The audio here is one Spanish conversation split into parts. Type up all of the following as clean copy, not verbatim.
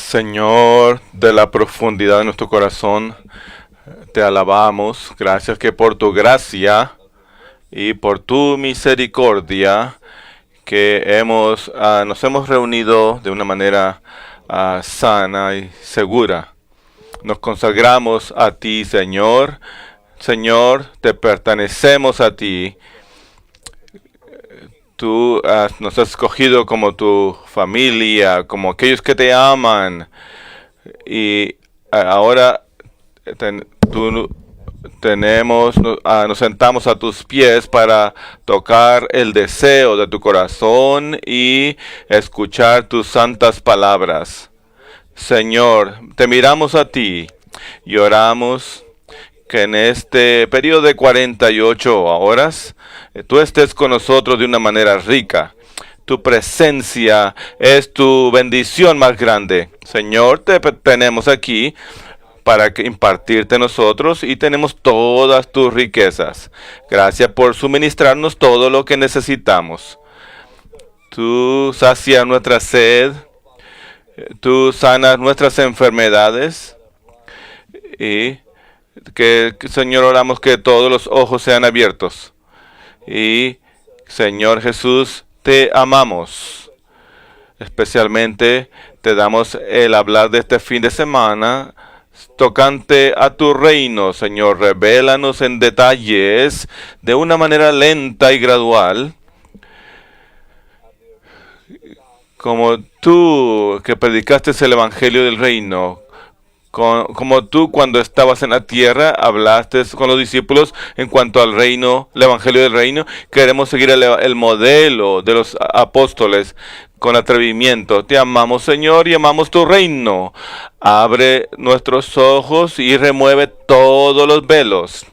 Señor, de la profundidad de nuestro corazón, te alabamos. Gracias que por tu gracia y por tu misericordia que nos hemos reunido de una manera sana y segura. Nos consagramos a ti, Señor. Señor, te pertenecemos a ti. Tú nos has escogido como tu familia, como aquellos que te aman. Y ahora nos sentamos a tus pies para tocar el deseo de tu corazón y escuchar tus santas palabras. Señor, te miramos a ti y oramos que en este periodo de 48 horas tú estés con nosotros de una manera rica. Tu presencia es tu bendición más grande. Señor, te tenemos aquí para impartirte a nosotros y tenemos todas tus riquezas. Gracias por suministrarnos todo lo que necesitamos. Tú sacias nuestra sed, tú sanas nuestras enfermedades y Señor, oramos que todos los ojos sean abiertos. Y Señor Jesús, te amamos. Especialmente te damos el hablar de este fin de semana tocante a tu reino, Señor. Revélanos en detalles de una manera lenta y gradual, como tú que predicaste el evangelio del reino. Como tú cuando estabas en la tierra hablaste con los discípulos en cuanto al reino, el evangelio del reino. Queremos seguir el modelo de los apóstoles con atrevimiento. Te amamos, Señor, y amamos tu reino. Abre nuestros ojos y remueve todos los velos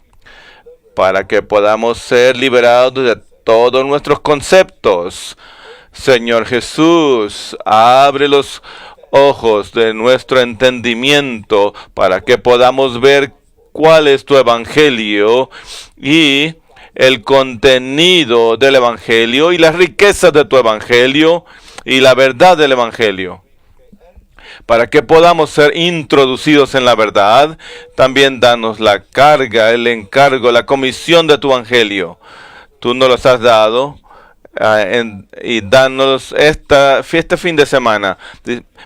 para que podamos ser liberados de todos nuestros conceptos. Señor Jesús, abre los ojos de nuestro entendimiento para que podamos ver cuál es tu evangelio y el contenido del evangelio y las riquezas de tu evangelio y la verdad del evangelio. Para que podamos ser introducidos en la verdad, también danos la carga, el encargo, la comisión de tu evangelio. Tú nos los has dado. Y danos este fin de semana.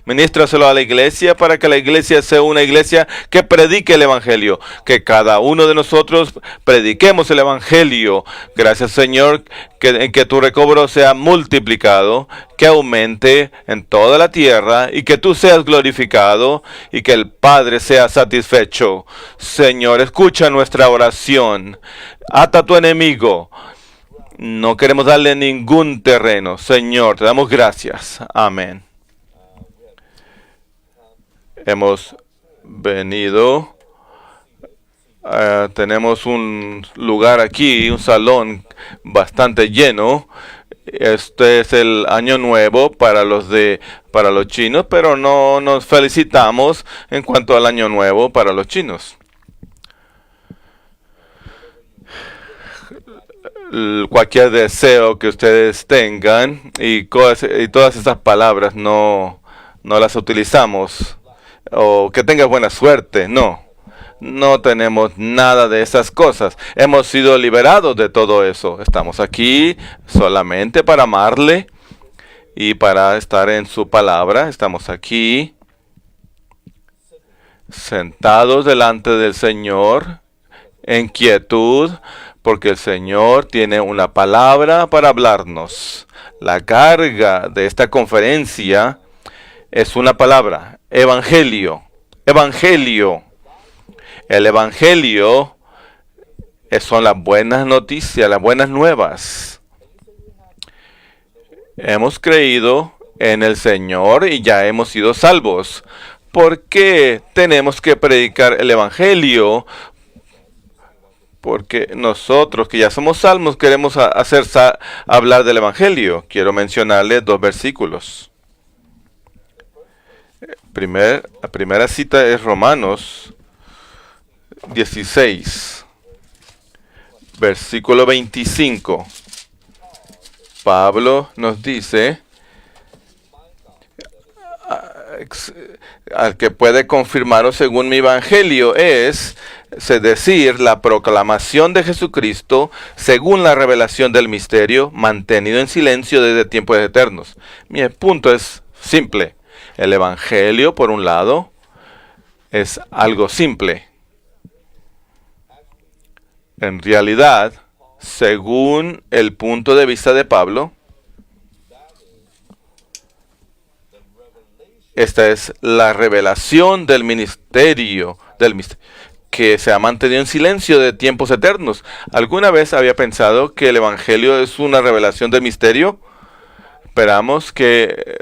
Ministraselo a la iglesia para que la iglesia sea una iglesia que predique el evangelio. Que cada uno de nosotros prediquemos el evangelio. Gracias, Señor, que tu recobro sea multiplicado, que aumente en toda la tierra y que tú seas glorificado y que el Padre sea satisfecho. Señor, escucha nuestra oración. Ata a tu enemigo. No queremos darle ningún terreno. Señor, te damos gracias. Amén. Hemos venido. Tenemos un lugar aquí, un salón bastante lleno. Este es el año nuevo para los chinos, pero no nos felicitamos en cuanto al año nuevo para los chinos. Cualquier deseo que ustedes tengan y todas esas palabras no las utilizamos. O que tengas buena suerte, no tenemos nada de esas cosas. Hemos sido liberados de todo eso. Estamos aquí solamente para amarle y para estar en su palabra. Estamos aquí sentados delante del Señor en quietud, porque el Señor tiene una palabra para hablarnos. La carga de esta conferencia es una palabra: evangelio. Evangelio. El evangelio son las buenas noticias, las buenas nuevas. Hemos creído en el Señor y ya hemos sido salvos. ¿Por qué tenemos que predicar el evangelio? Porque nosotros que ya somos salvos queremos hablar del evangelio. Quiero mencionarles 2 versículos. La primera cita es Romanos 16, versículo 25. Pablo nos dice: al que puede confirmaros según mi evangelio es decir, la proclamación de Jesucristo según la revelación del misterio, mantenido en silencio desde tiempos eternos. Mi punto es simple. El evangelio, por un lado, es algo simple. En realidad, según el punto de vista de Pablo, esta es la revelación del ministerio, que se ha mantenido en silencio de tiempos eternos. ¿Alguna vez había pensado que el evangelio es una revelación del misterio? Esperamos que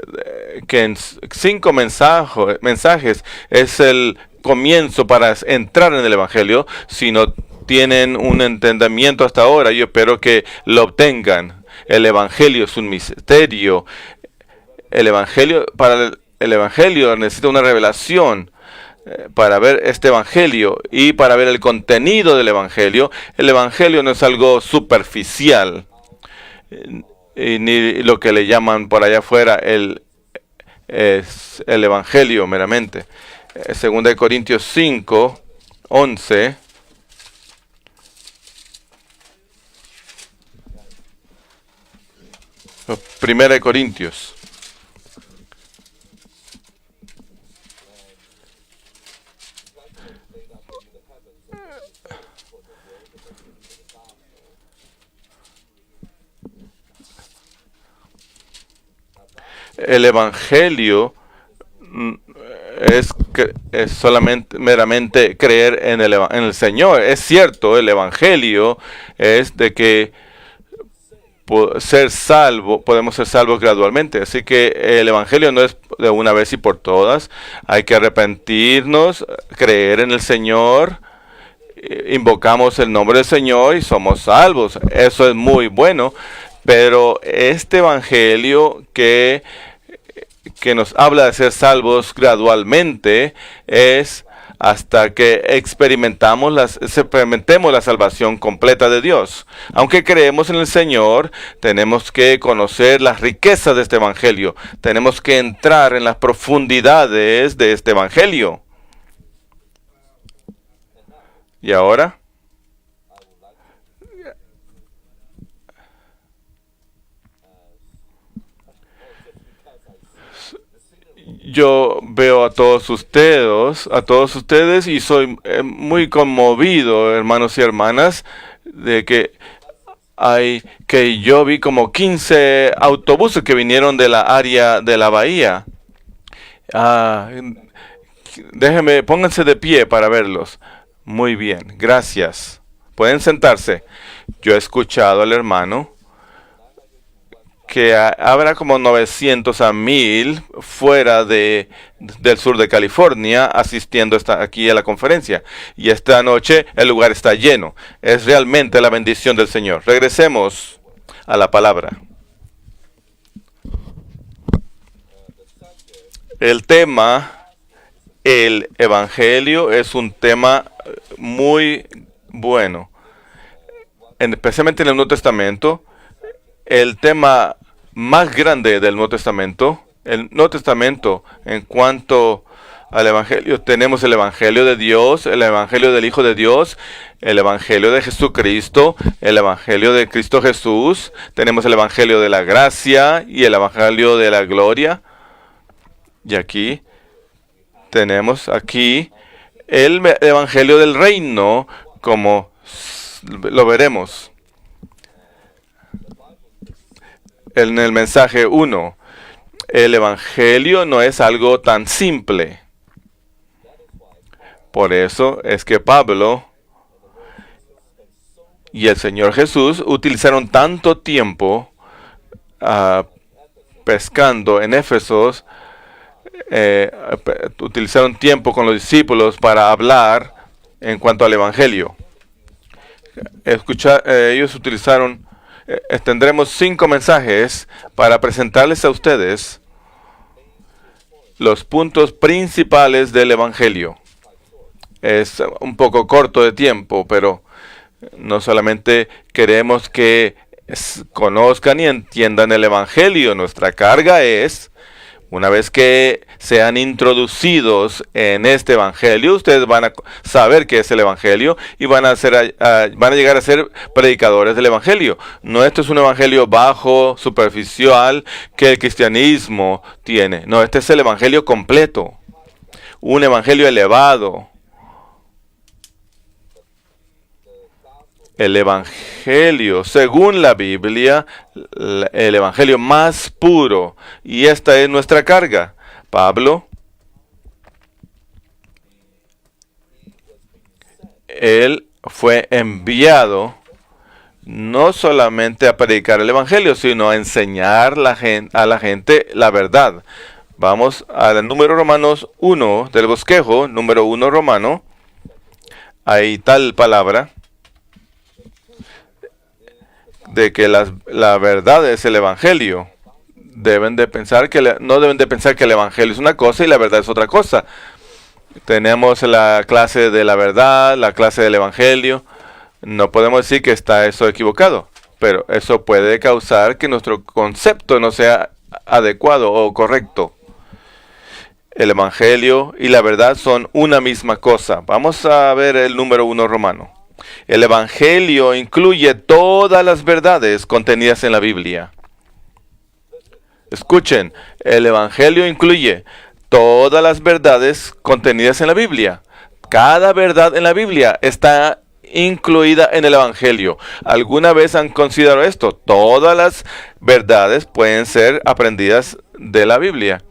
en 5 mensajes es el comienzo para entrar en el evangelio. Si no tienen un entendimiento hasta ahora, yo espero que lo obtengan. El evangelio es un misterio. Para el evangelio necesita una revelación para ver este evangelio y para ver el contenido del evangelio. El evangelio no es algo superficial, ni lo que le llaman por allá afuera es el evangelio meramente. Segunda de Corintios 5, 11. Primera de Corintios. El evangelio es solamente meramente creer en el Señor. Es cierto, el evangelio es de que podemos ser salvos gradualmente. Así que el evangelio no es de una vez y por todas. Hay que arrepentirnos, creer en el Señor, invocamos el nombre del Señor y somos salvos. Eso es muy bueno. Pero este evangelio que nos habla de ser salvos gradualmente es hasta que experimentemos la salvación completa de Dios. Aunque creemos en el Señor, tenemos que conocer las riquezas de este evangelio. Tenemos que entrar en las profundidades de este evangelio. Y ahora, yo veo a todos ustedes y soy muy conmovido, hermanos y hermanas, de que yo vi como 15 autobuses que vinieron de la área de la bahía. Pónganse de pie para verlos. Muy bien, gracias. Pueden sentarse. Yo he escuchado al hermano que habrá como 900 a 1000 fuera del sur de California asistiendo aquí a la conferencia. Y esta noche el lugar está lleno. Es realmente la bendición del Señor. Regresemos a la palabra. El tema, el evangelio, es un tema muy bueno. Especialmente en el Nuevo Testamento. El tema más grande del Nuevo Testamento, en cuanto al Evangelio, tenemos el Evangelio de Dios, el Evangelio del Hijo de Dios, el Evangelio de Jesucristo, el Evangelio de Cristo Jesús, tenemos el Evangelio de la gracia y el Evangelio de la gloria. Y aquí tenemos el Evangelio del reino, como lo veremos. En el mensaje 1, el evangelio no es algo tan simple. Por eso es que Pablo y el Señor Jesús utilizaron tanto tiempo pescando en Éfesos, utilizaron tiempo con los discípulos para hablar en cuanto al evangelio. Ellos tendremos 5 mensajes para presentarles a ustedes los puntos principales del evangelio. Es un poco corto de tiempo, pero no solamente queremos que conozcan y entiendan el evangelio. Nuestra carga es Una vez que sean introducidos en este evangelio, ustedes van a saber qué es el evangelio y van a llegar a ser predicadores del evangelio. No, esto es un evangelio bajo, superficial, que el cristianismo tiene. No, este es el evangelio completo. Un evangelio elevado. El evangelio, según la Biblia, el evangelio más puro. Y esta es nuestra carga. Pablo, él fue enviado no solamente a predicar el evangelio, sino a enseñar a la gente la verdad. Vamos al número Romanos 1 del bosquejo, número 1 romano. Hay tal palabra de que la verdad es el evangelio. No deben de pensar que el evangelio es una cosa y la verdad es otra cosa. Tenemos la clase de la verdad, la clase del evangelio. No podemos decir que está eso equivocado, pero eso puede causar que nuestro concepto no sea adecuado o correcto. El evangelio y la verdad son una misma cosa. Vamos a ver el número 1 romano. El evangelio incluye todas las verdades contenidas en la Biblia. Escuchen, el evangelio incluye todas las verdades contenidas en la Biblia. Cada verdad en la Biblia está incluida en el evangelio. ¿Alguna vez han considerado esto? Todas las verdades pueden ser aprendidas de la Biblia.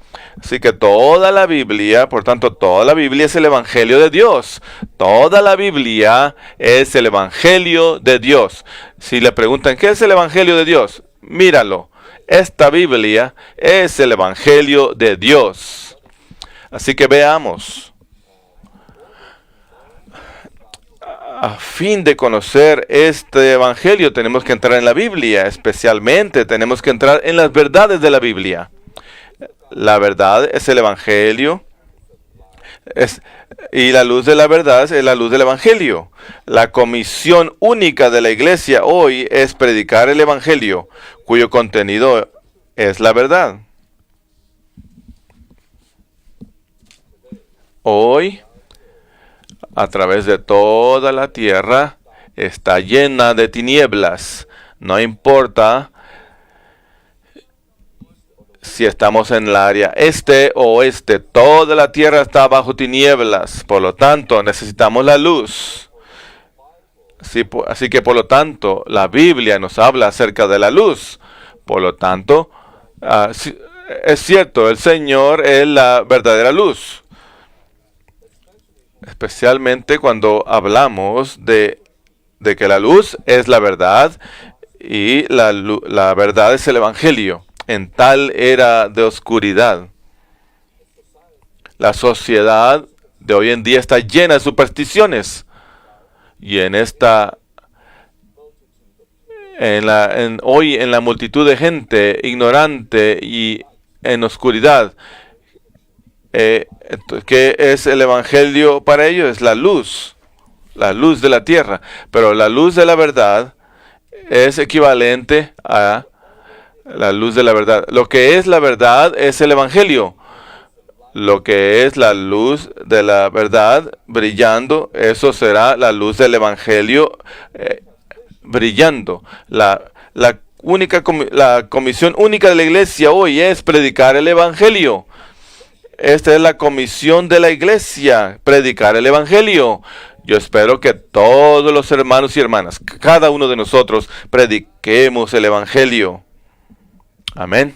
Así que toda la Biblia, por tanto, toda la Biblia es el evangelio de Dios. Toda la Biblia es el evangelio de Dios. Si le preguntan, ¿qué es el evangelio de Dios? Míralo. Esta Biblia es el evangelio de Dios. Así que veamos. A fin de conocer este evangelio tenemos que entrar en la Biblia. Especialmente tenemos que entrar en las verdades de la Biblia. La verdad es el evangelio. Y la luz de la verdad es la luz del evangelio. La comisión única de la iglesia hoy es predicar el evangelio, cuyo contenido es la verdad. Hoy, a través de toda la tierra, está llena de tinieblas. No importa si estamos en el área este o oeste, toda la tierra está bajo tinieblas. Por lo tanto, necesitamos la luz. Así que, por lo tanto, la Biblia nos habla acerca de la luz. Por lo tanto, es cierto, el Señor es la verdadera luz. Especialmente cuando hablamos de que la luz es la verdad y la verdad es el evangelio. En tal era de oscuridad, la sociedad de hoy en día está llena de supersticiones. Y hoy en la multitud de gente ignorante y en oscuridad, ¿qué es el evangelio para ellos? Es la luz de la tierra. Pero la luz de la verdad es equivalente a la luz de la verdad. Lo que es la verdad es el evangelio. Lo que es la luz de la verdad brillando, eso será la luz del evangelio brillando. La comisión única de la iglesia hoy es predicar el evangelio. Esta es la comisión de la iglesia, predicar el evangelio. Yo espero que todos los hermanos y hermanas, cada uno de nosotros, prediquemos el evangelio. Amén.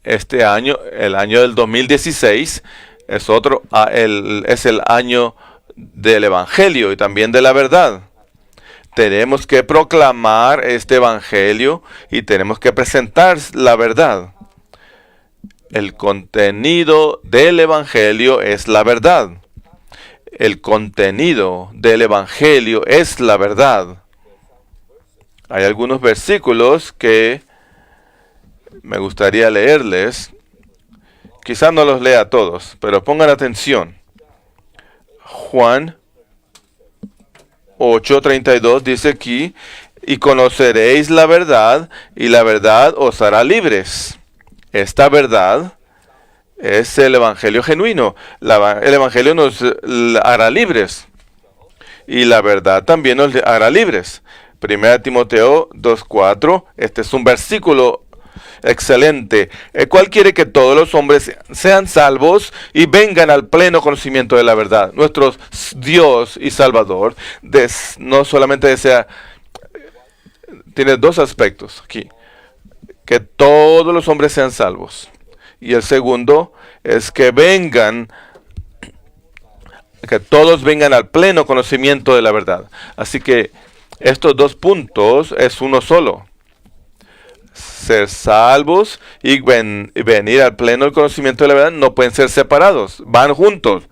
Este año, el año del 2016, es el año del evangelio y también de la verdad. Tenemos que proclamar este evangelio y tenemos que presentar la verdad. El contenido del evangelio es la verdad. El contenido del evangelio es la verdad. Hay algunos versículos que me gustaría leerles. Quizás no los lea todos, pero pongan atención. Juan 8:32 dice aquí: y conoceréis la verdad, y la verdad os hará libres. Esta verdad es el evangelio genuino. El evangelio nos hará libres. Y la verdad también nos hará libres. 1 Timoteo 2:4. Este es un versículo excelente, el cual quiere que todos los hombres sean salvos y vengan al pleno conocimiento de la verdad. Nuestro Dios y Salvador no solamente desea, tiene dos aspectos aquí: que todos los hombres sean salvos, y el segundo es que todos vengan al pleno conocimiento de la verdad. Así que estos dos puntos es uno solo: ser salvos y venir al pleno conocimiento de la verdad. No pueden ser separados, van juntos.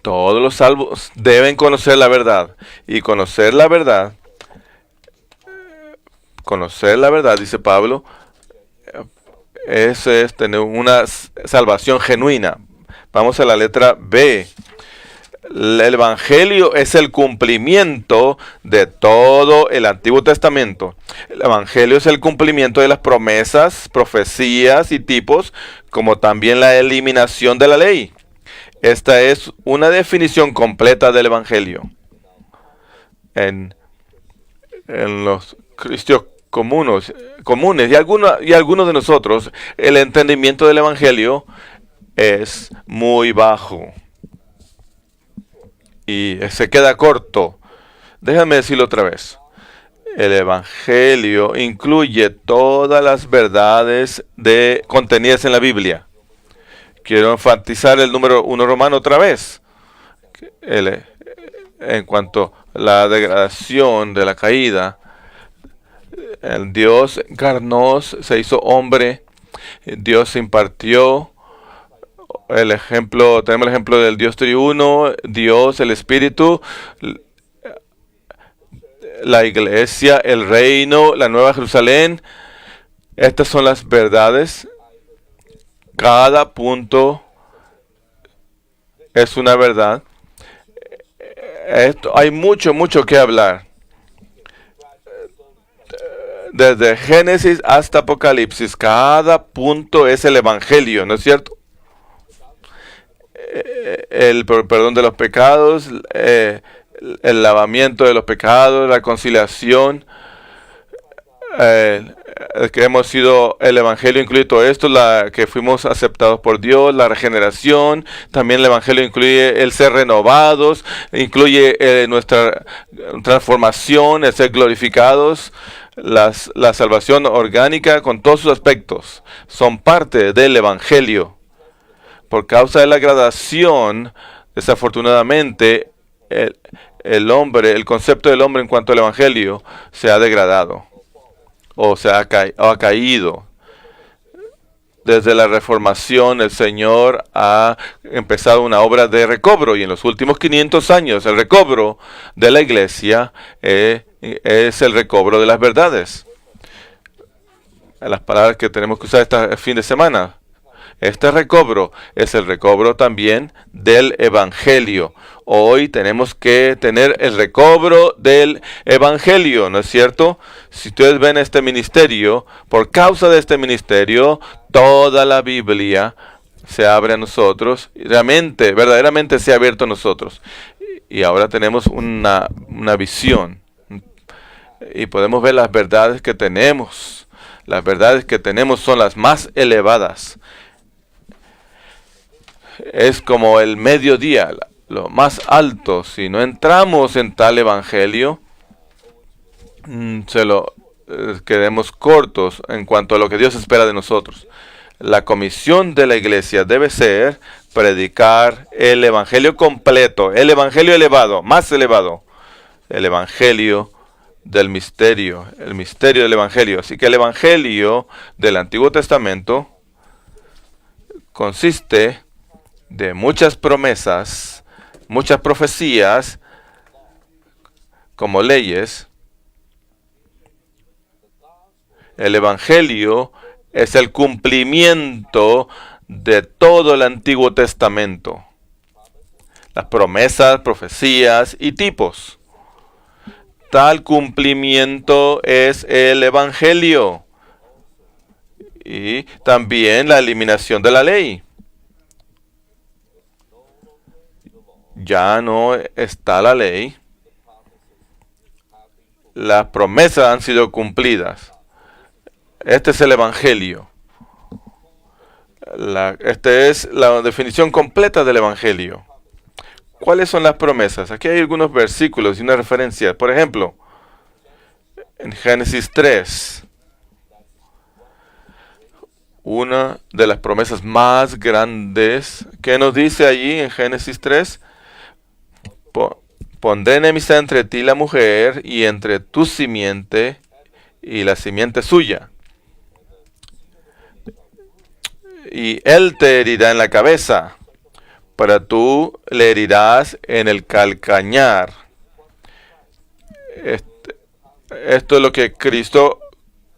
Todos los salvos deben conocer la verdad, y conocer la verdad, dice Pablo, eso es tener una salvación genuina. Vamos a la letra B. El evangelio es el cumplimiento de todo el Antiguo Testamento. El evangelio es el cumplimiento de las promesas, profecías y tipos, como también la eliminación de la ley. Esta es una definición completa del evangelio. En los cristianos comunes y algunos de nosotros, el entendimiento del evangelio es muy bajo y se queda corto. Déjame decirlo otra vez. El evangelio incluye todas las verdades contenidas en la Biblia. Quiero enfatizar el número 1 romano otra vez. En cuanto a la degradación de la caída, el Dios encarnó, se hizo hombre, Dios se impartió. Tenemos el ejemplo del Dios triuno, Dios, el Espíritu, la iglesia, el reino, la Nueva Jerusalén. Estas son las verdades. Cada punto es una verdad. Hay mucho que hablar. Desde Génesis hasta Apocalipsis, cada punto es el evangelio, ¿no es cierto? El perdón de los pecados, el lavamiento de los pecados, la conciliación, que hemos sido, el evangelio incluye todo esto, que fuimos aceptados por Dios, la regeneración. También el evangelio incluye el ser renovados, incluye nuestra transformación, el ser glorificados. La salvación orgánica con todos sus aspectos son parte del evangelio. Por causa de la gradación, desafortunadamente, el concepto del hombre en cuanto al evangelio se ha degradado o ha caído. Desde la Reformación, el Señor ha empezado una obra de recobro, y en los últimos 500 años el recobro de la iglesia es el recobro de las verdades. Las palabras que tenemos que usar este fin de semana. Este recobro es el recobro también del evangelio. Hoy tenemos que tener el recobro del evangelio, ¿no es cierto? Si ustedes ven este ministerio, por causa de este ministerio, toda la Biblia se abre a nosotros. Verdaderamente se ha abierto a nosotros. Y ahora tenemos una visión. Y podemos ver las verdades que tenemos. Las verdades que tenemos son las más elevadas. Es como el mediodía, lo más alto. Si no entramos en tal evangelio, quedemos cortos en cuanto a lo que Dios espera de nosotros. La comisión de la iglesia debe ser predicar el evangelio completo, el evangelio elevado, más elevado, el evangelio del misterio, el misterio del evangelio. Así que el evangelio del Antiguo Testamento consiste de muchas promesas, muchas profecías, como leyes. El evangelio es el cumplimiento de todo el Antiguo Testamento. Las promesas, profecías y tipos. Tal cumplimiento es el evangelio. y también la eliminación de la ley. Ya no está la ley. Las promesas han sido cumplidas. Este es el Evangelio. Esta es la definición completa del Evangelio. ¿Cuáles son las promesas? Aquí hay algunos versículos y una referencia. Por ejemplo, en Génesis 3, una de las promesas más grandes que nos dice allí en Génesis 3, pondré enemistad entre ti y la mujer, y entre tu simiente y la simiente suya. Y él te herirá en la cabeza, pero tú le herirás en el calcañar. Esto es lo que Cristo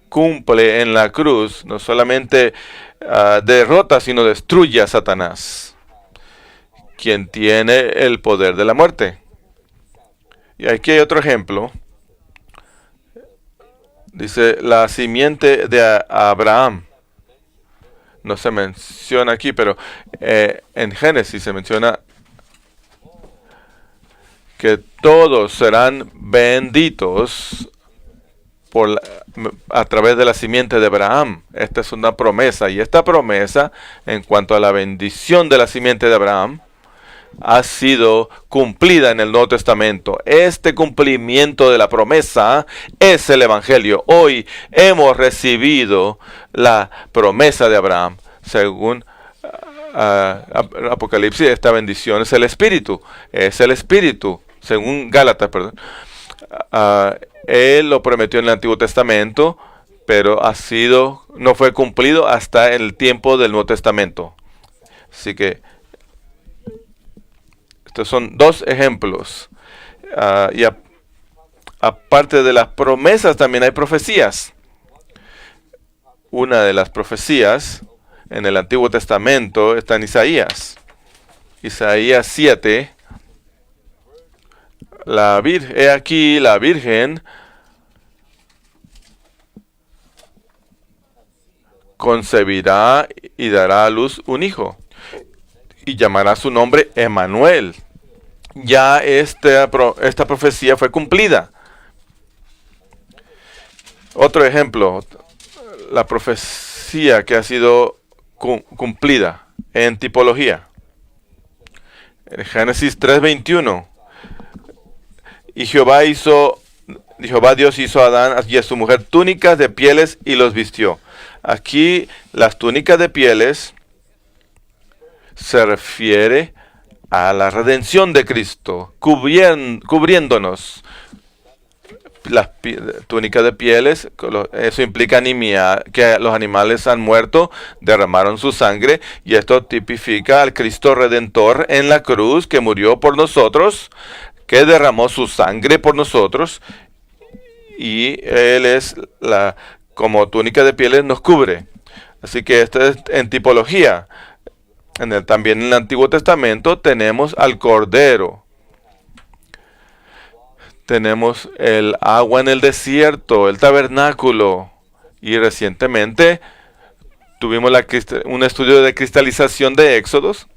cumple en la cruz. No solamente derrota, sino destruye a Satanás, quien tiene el poder de la muerte. Y aquí hay otro ejemplo. Dice, la simiente de Abraham. No se menciona aquí, pero en Génesis se menciona que todos serán benditos a través de la simiente de Abraham. Esta es una promesa, y esta promesa, en cuanto a la bendición de la simiente de Abraham, ha sido cumplida en el Nuevo Testamento. Este cumplimiento de la promesa es el Evangelio. Hoy hemos recibido la promesa de Abraham. Según Apocalipsis, esta bendición es el Espíritu. Es el Espíritu. Según Gálatas, perdón. Él lo prometió en el Antiguo Testamento, pero no fue cumplido hasta el tiempo del Nuevo Testamento. Así que estos son dos ejemplos. Y aparte de las promesas, también hay profecías. Una de las profecías en el Antiguo Testamento está en Isaías. Isaías 7. He aquí la Virgen concebirá y dará a luz un hijo, y llamará su nombre Emmanuel. Ya esta profecía fue cumplida. Otro ejemplo, la profecía que ha sido cumplida en tipología. En Génesis 3:21. Y Jehová Dios hizo a Adán y a su mujer túnicas de pieles y los vistió. Aquí las túnicas de pieles se refiere a la redención de Cristo, cubriéndonos. Las túnicas de pieles, eso implica anemia, que los animales han muerto, derramaron su sangre, y esto tipifica al Cristo Redentor en la cruz, que murió por nosotros, que derramó su sangre por nosotros, y Él es como túnica de pieles nos cubre. Así que esto es en tipología. También en el Antiguo Testamento tenemos al Cordero. Tenemos el agua en el desierto, el tabernáculo. Y recientemente tuvimos un estudio de cristalización de Éxodos.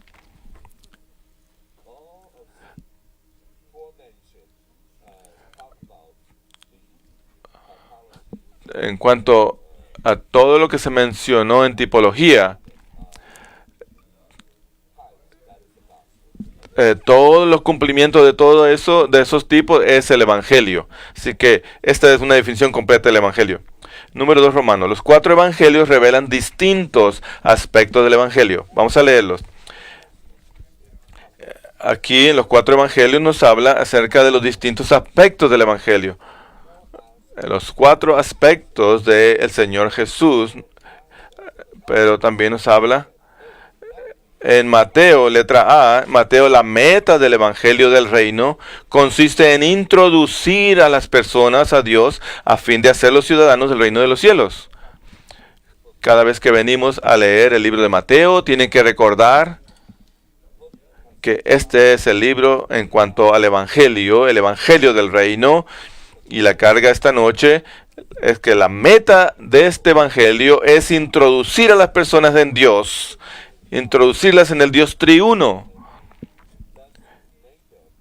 En cuanto a todo lo que se mencionó en tipología, todos los cumplimientos de todo eso, de esos tipos, es el Evangelio. Así que esta es una definición completa del Evangelio. Número 2, Romanos. Los 4 Evangelios revelan distintos aspectos del Evangelio. Vamos a leerlos. Aquí en los 4 Evangelios nos habla acerca de los distintos aspectos del Evangelio. Los 4 aspectos del Señor Jesús, pero también nos habla en Mateo, letra A. Mateo, la meta del Evangelio del Reino consiste en introducir a las personas a Dios a fin de hacerlos ciudadanos del reino de los cielos. Cada vez que venimos a leer el libro de Mateo, tienen que recordar que este es el libro en cuanto al Evangelio, el Evangelio del Reino. Y la carga esta noche es que la meta de este evangelio es introducir a las personas en Dios, introducirlas en el Dios triuno.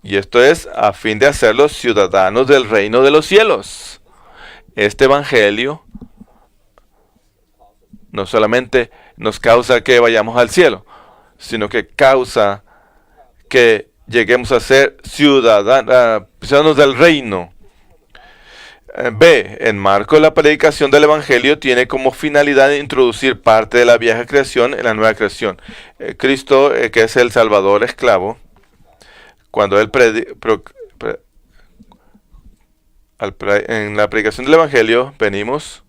Y esto es a fin de hacerlos ciudadanos del reino de los cielos. Este evangelio no solamente nos causa que vayamos al cielo, sino que causa que lleguemos a ser ciudadanos del reino. B. En Marcos, la predicación del Evangelio tiene como finalidad introducir parte de la vieja creación en la nueva creación. Cristo, que es el Salvador esclavo, cuando él en la predicación del Evangelio venimos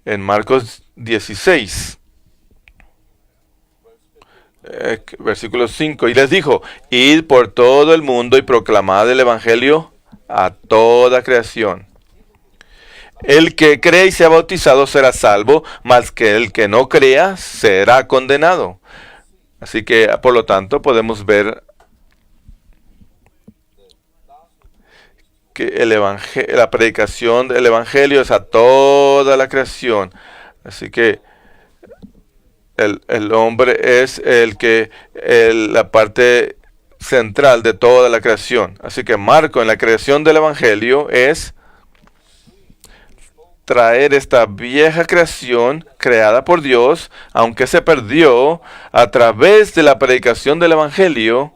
en Marcos 16. Versículo 5, y les dijo, id por todo el mundo y proclamad el Evangelio a toda creación. El que cree y sea bautizado será salvo, mas que el que no crea será condenado. Así que, por lo tanto, podemos ver que la predicación del Evangelio es a toda la creación. Así que el hombre es la parte central de toda la creación. Así que Marco en la creación del Evangelio es traer esta vieja creación creada por Dios, aunque se perdió, a través de la predicación del Evangelio,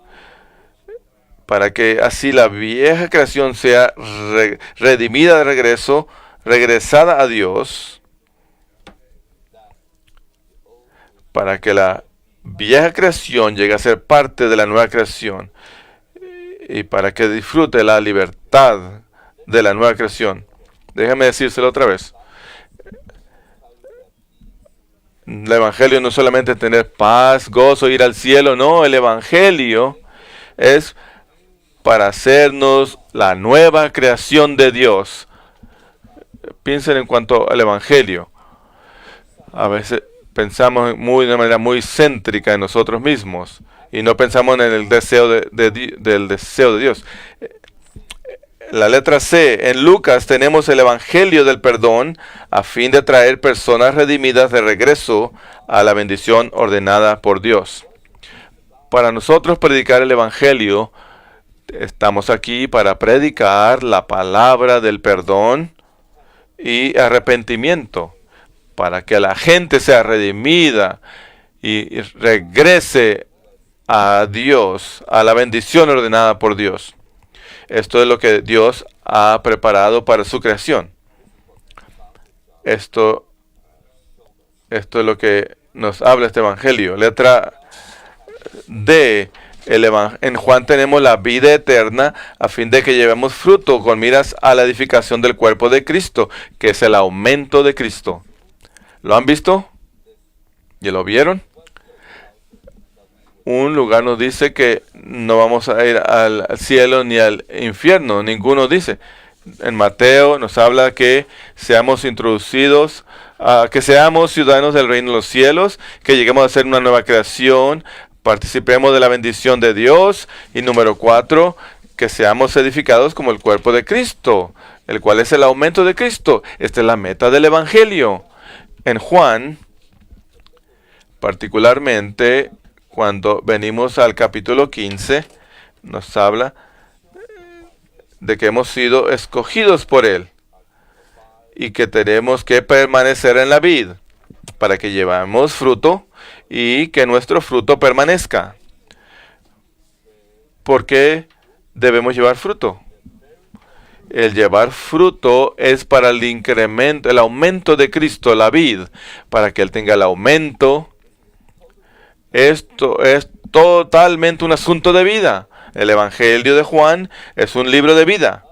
para que así la vieja creación sea redimida de regreso, regresada a Dios, para que la vieja creación llegue a ser parte de la nueva creación y para que disfrute la libertad de la nueva creación. Déjame decírselo otra vez. El Evangelio no es solamente tener paz, gozo, ir al cielo, no, el Evangelio es para hacernos la nueva creación de Dios. Piensen en cuanto al Evangelio. A veces pensamos de manera muy céntrica en nosotros mismos y no pensamos en el deseo del deseo de Dios. La letra C, en Lucas tenemos el Evangelio del perdón a fin de traer personas redimidas de regreso a la bendición ordenada por Dios. Para nosotros predicar el Evangelio, estamos aquí para predicar la palabra del perdón y arrepentimiento, para que la gente sea redimida y regrese a Dios, a la bendición ordenada por Dios. Esto es lo que Dios ha preparado para su creación. Esto es lo que nos habla este Evangelio. Letra D. En Juan tenemos la vida eterna a fin de que llevemos fruto con miras a la edificación del cuerpo de Cristo, que es el aumento de Cristo. ¿Lo han visto? ¿Y lo vieron? Un lugar nos dice que no vamos a ir al cielo ni al infierno. Ninguno dice. En Mateo nos habla que seamos introducidos, que seamos ciudadanos del reino de los cielos, que lleguemos a ser una nueva creación, participemos de la bendición de Dios. Y número 4, que seamos edificados como el cuerpo de Cristo, el cual es el aumento de Cristo. Esta es la meta del Evangelio. En Juan, particularmente, cuando venimos al capítulo 15, nos habla de que hemos sido escogidos por Él y que tenemos que permanecer en la vid para que llevemos fruto y que nuestro fruto permanezca. ¿Por qué debemos llevar fruto? El llevar fruto es para el incremento, el aumento de Cristo, la vid, para que Él tenga el aumento. Esto es totalmente un asunto de vida. El Evangelio de Juan es un libro de vida.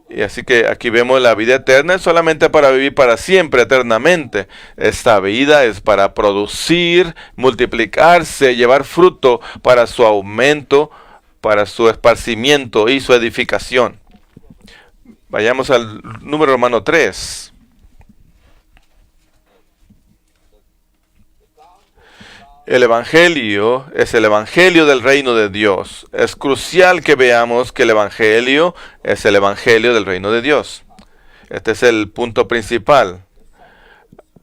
Y así que aquí vemos la vida eterna es solamente para vivir para siempre, eternamente. Esta vida es para producir, multiplicarse, llevar fruto para su aumento, para su esparcimiento y su edificación. Vayamos al número romano 3. El Evangelio es el Evangelio del reino de Dios. Es crucial que veamos que el Evangelio es el Evangelio del reino de Dios. Este es el punto principal.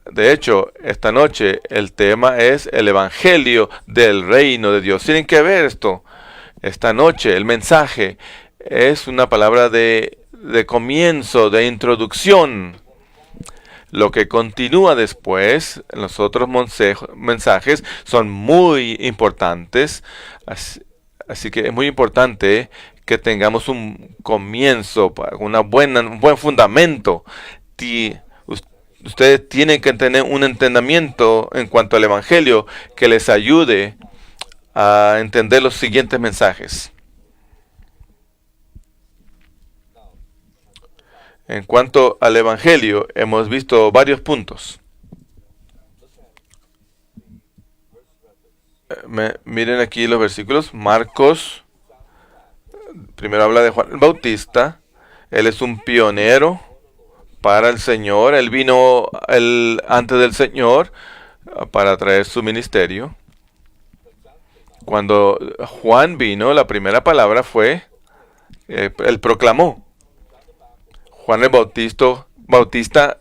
De hecho, esta noche el tema es el Evangelio del reino de Dios. Tienen que ver esto. Esta noche el mensaje es una palabra de comienzo, de introducción. Lo que continúa después, los otros mensajes, son muy importantes. Así que es muy importante que tengamos un comienzo, un buen fundamento. Ustedes tienen que tener un entendimiento en cuanto al Evangelio que les ayude a entender los siguientes mensajes. En cuanto al Evangelio, hemos visto varios puntos. Miren aquí los versículos. Marcos, primero habla de Juan el Bautista. Él es un pionero para el Señor. Él vino antes del Señor para traer su ministerio. Cuando Juan vino, la primera palabra fue, él proclamó. Juan el Bautista,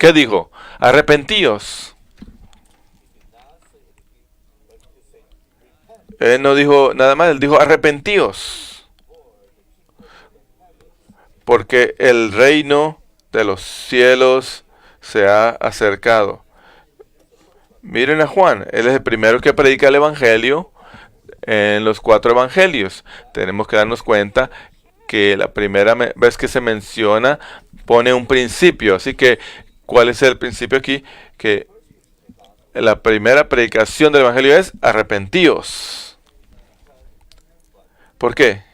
¿qué dijo? Arrepentíos. Él no dijo nada más, él dijo arrepentíos. Porque el reino de los cielos se ha acercado. Miren a Juan, él es el primero que predica el Evangelio en los 4 evangelios. Tenemos que darnos cuenta que la primera vez que se menciona pone un principio. Así que, ¿cuál es el principio aquí? Que la primera predicación del Evangelio es arrepentíos. ¿Por qué?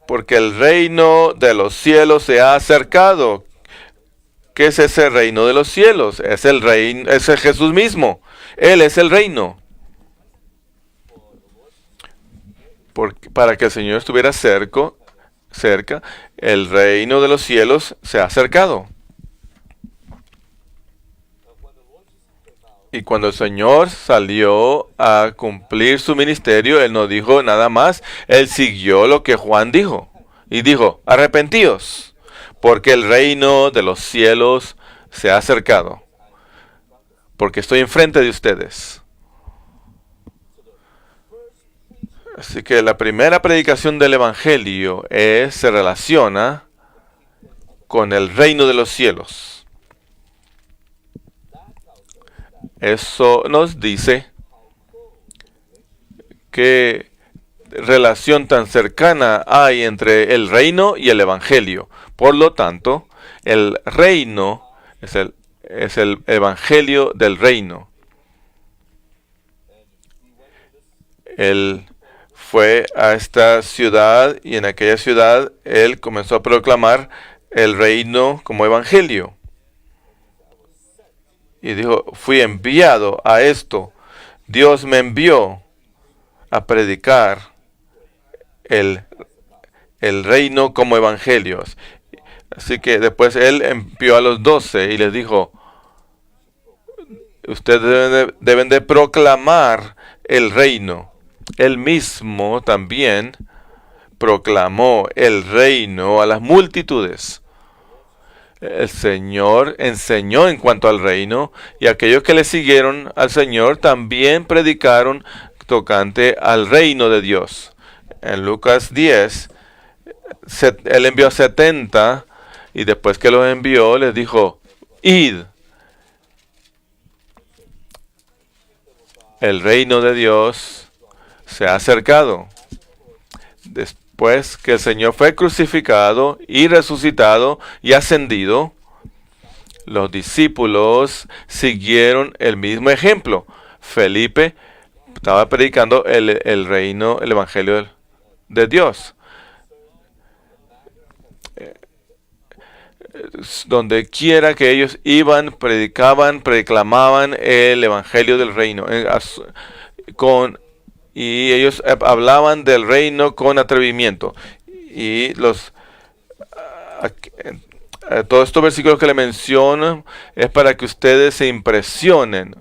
Porque el reino de los cielos se ha acercado. ¿Qué es ese reino de los cielos? Es el reino, es el Jesús mismo. Él es el reino. Para que el Señor estuviera cerca, el reino de los cielos se ha acercado. Y cuando el Señor salió a cumplir su ministerio, Él no dijo nada más. Él siguió lo que Juan dijo. Y dijo, arrepentíos, porque el reino de los cielos se ha acercado. Porque estoy enfrente de ustedes. Así que la primera predicación del Evangelio se relaciona con el reino de los cielos. Eso nos dice qué relación tan cercana hay entre el reino y el Evangelio. Por lo tanto, el reino es el Evangelio del reino. Él fue a esta ciudad y en aquella ciudad él comenzó a proclamar el reino como evangelio. Y dijo, fui enviado a esto. Dios me envió a predicar el reino como evangelios. Así que después él envió a los 12 y les dijo, ustedes deben de proclamar el reino. Él mismo también proclamó el reino a las multitudes. El Señor enseñó en cuanto al reino y aquellos que le siguieron al Señor también predicaron tocante al reino de Dios. En Lucas 10, Él envió a 70 y después que los envió les dijo, id. El reino de Dios se ha acercado. Después que el Señor fue crucificado y resucitado y ascendido, los discípulos siguieron el mismo ejemplo. Felipe estaba predicando el reino, el evangelio de Dios. Donde quiera que ellos iban, predicaban, proclamaban el evangelio del reino. Y ellos hablaban del reino con atrevimiento. Y todos estos versículos que le menciono es para que ustedes se impresionen.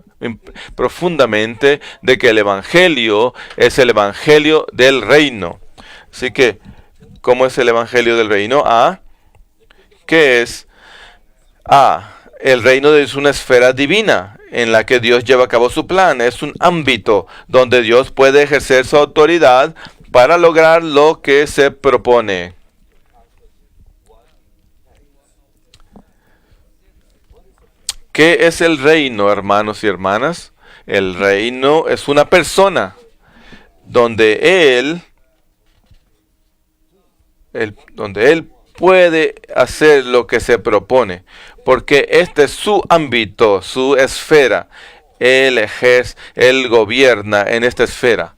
profundamente de que el Evangelio es el Evangelio del reino. Así que, ¿cómo es el Evangelio del reino? ¿Qué es? El reino es una esfera divina en la que Dios lleva a cabo su plan. Es un ámbito donde Dios puede ejercer su autoridad para lograr lo que se propone. ¿Qué es el reino, hermanos y hermanas? El reino es una persona donde Él puede hacer lo que se propone, porque este es su ámbito, su esfera. Él gobierna en esta esfera.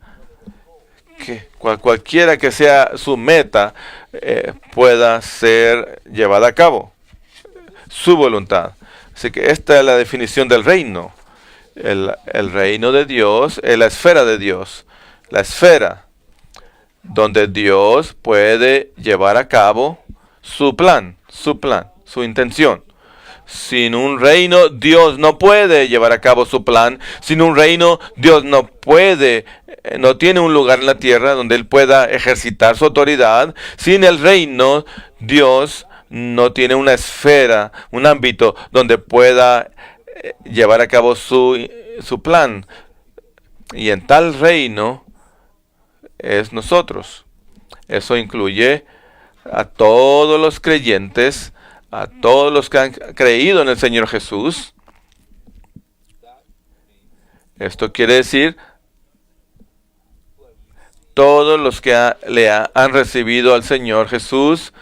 Que cualquiera que sea su meta pueda ser llevada a cabo. Su voluntad. Así que esta es la definición del reino. El reino de Dios es la esfera de Dios. La esfera donde Dios puede llevar a cabo su plan, su intención. Sin un reino, Dios no puede llevar a cabo su plan. Sin un reino, Dios no tiene un lugar en la tierra donde Él pueda ejercitar su autoridad. Sin el reino, Dios no tiene una esfera, un ámbito donde pueda llevar a cabo su plan. Y en tal reino es nosotros. Eso incluye a todos los creyentes, a todos los que han creído en el Señor Jesús. Esto quiere decir todos los que han recibido al Señor Jesús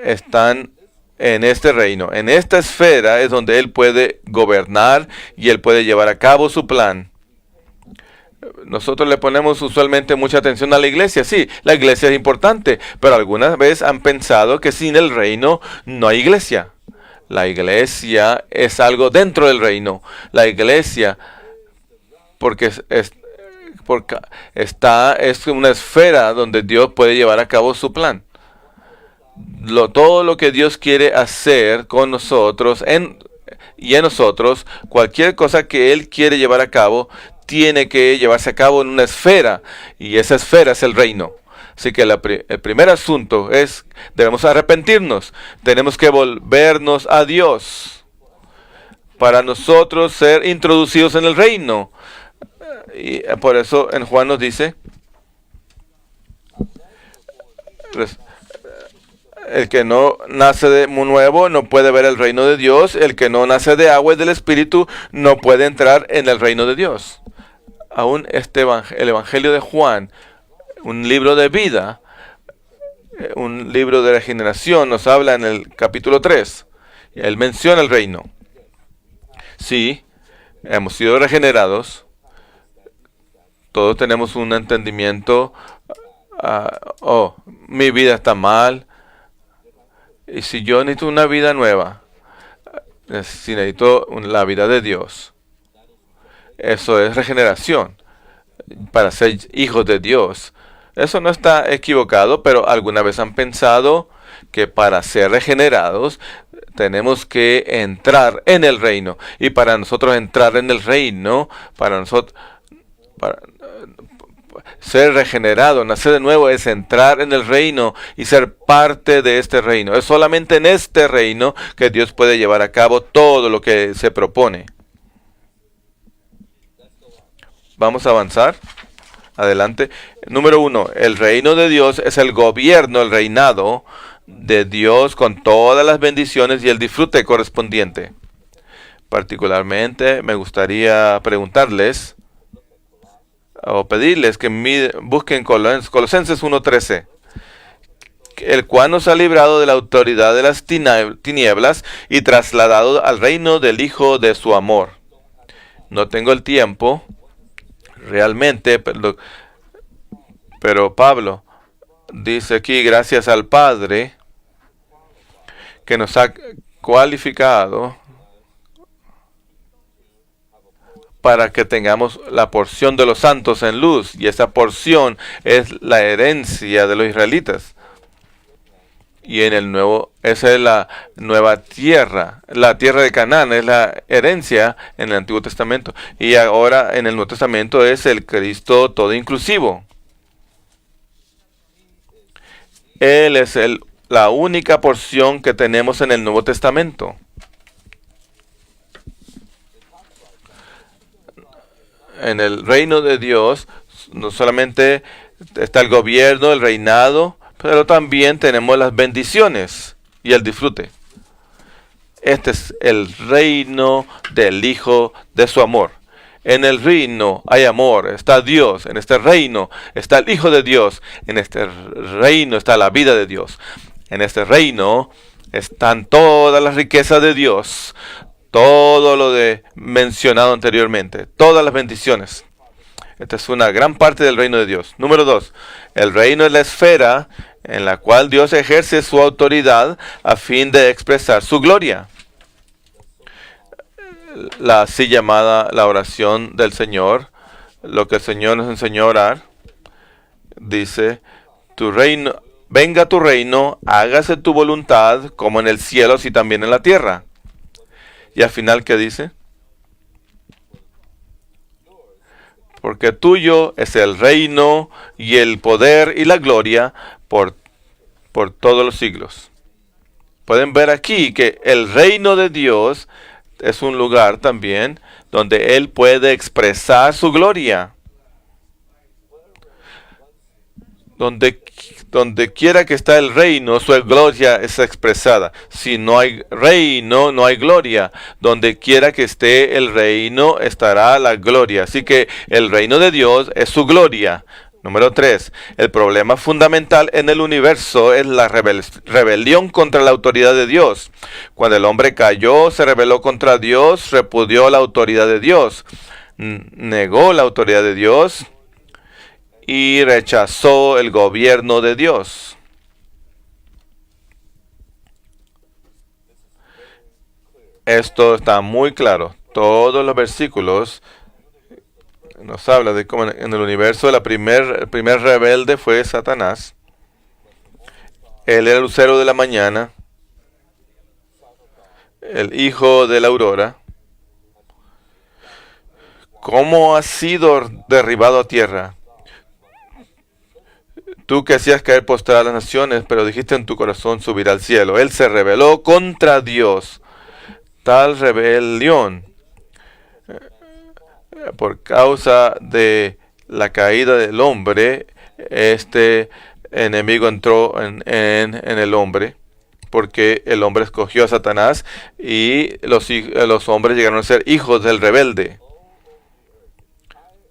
están en este reino. En esta esfera es donde Él puede gobernar y Él puede llevar a cabo su plan. Nosotros le ponemos usualmente mucha atención a la iglesia. Sí, la iglesia es importante, pero algunas veces han pensado que sin el reino no hay iglesia. La iglesia es algo dentro del reino. La iglesia, porque es una esfera donde Dios puede llevar a cabo su plan. Todo lo que Dios quiere hacer con nosotros y en nosotros, cualquier cosa que Él quiere llevar a cabo, tiene que llevarse a cabo en una esfera, y esa esfera es el reino. Así que el primer asunto es, debemos arrepentirnos, tenemos que volvernos a Dios para nosotros ser introducidos en el reino. Y por eso en Juan nos dice, el que no nace de nuevo no puede ver el reino de Dios. El que no nace de agua y del Espíritu no puede entrar en el reino de Dios. Aún el Evangelio de Juan, un libro de vida, un libro de regeneración, nos habla en el capítulo 3. Él menciona el reino. Sí, hemos sido regenerados. Todos tenemos un entendimiento. Mi vida está mal. Y si yo necesito una vida nueva, si necesito la vida de Dios, eso es regeneración, para ser hijos de Dios. Eso no está equivocado, pero alguna vez han pensado que para ser regenerados tenemos que entrar en el reino. Y para nosotros entrar en el reino, ser regenerado, nacer de nuevo, es entrar en el reino y ser parte de este reino. Es solamente en este reino que Dios puede llevar a cabo todo lo que se propone. Vamos a avanzar. Adelante. Número 1. El reino de Dios es el gobierno, el reinado de Dios con todas las bendiciones y el disfrute correspondiente. Particularmente me gustaría preguntarles o pedirles que busquen Colosenses 1:13, el cual nos ha librado de la autoridad de las tinieblas y trasladado al reino del Hijo de su amor. No tengo el tiempo realmente, pero Pablo dice aquí, gracias al Padre que nos ha cualificado para que tengamos la porción de los santos en luz, y esa porción es la herencia de los israelitas. Y en el Nuevo Esa es la nueva tierra. La tierra de Canaán es la herencia en el Antiguo Testamento. Y ahora en el Nuevo Testamento es el Cristo todo inclusivo. Él es la única porción que tenemos en el Nuevo Testamento. En el reino de Dios no solamente está el gobierno, el reinado, pero también tenemos las bendiciones y el disfrute. Este es el reino del Hijo de su amor. En el reino hay amor, está Dios. En este reino está el Hijo de Dios. En este reino está la vida de Dios. En este reino están todas las riquezas de Dios. Todo lo mencionado anteriormente. Todas las bendiciones. Esta es una gran parte del reino de Dios. Número 2. El reino es la esfera en la cual Dios ejerce su autoridad a fin de expresar su gloria. La así llamada la oración del Señor, lo que el Señor nos enseñó a orar, dice, tu reino, venga tu reino, hágase tu voluntad, como en el cielo, así también en la tierra. Y al final, ¿qué dice? Porque tuyo es el reino y el poder y la gloria por todos los siglos. Pueden ver aquí que el reino de Dios es un lugar también donde Él puede expresar su gloria. Donde quiera que está el reino, su gloria es expresada. Si no hay reino, no hay gloria. Donde quiera que esté el reino, estará la gloria. Así que el reino de Dios es su gloria. Número 3. El problema fundamental en el universo es la rebelión contra la autoridad de Dios. Cuando el hombre cayó, se rebeló contra Dios, repudió la autoridad de Dios, negó la autoridad de Dios y rechazó el gobierno de Dios. Esto está muy claro. Todos los versículos nos habla de cómo en el universo el primer rebelde fue Satanás. Él era el lucero de la mañana, el hijo de la aurora. ¿Cómo ha sido derribado a tierra? Tú que hacías caer postradas las naciones, pero dijiste en tu corazón subir al cielo. Él se rebeló contra Dios. Tal rebelión, por causa de la caída del hombre, este enemigo entró en el hombre, porque el hombre escogió a Satanás y los hombres llegaron a ser hijos del rebelde.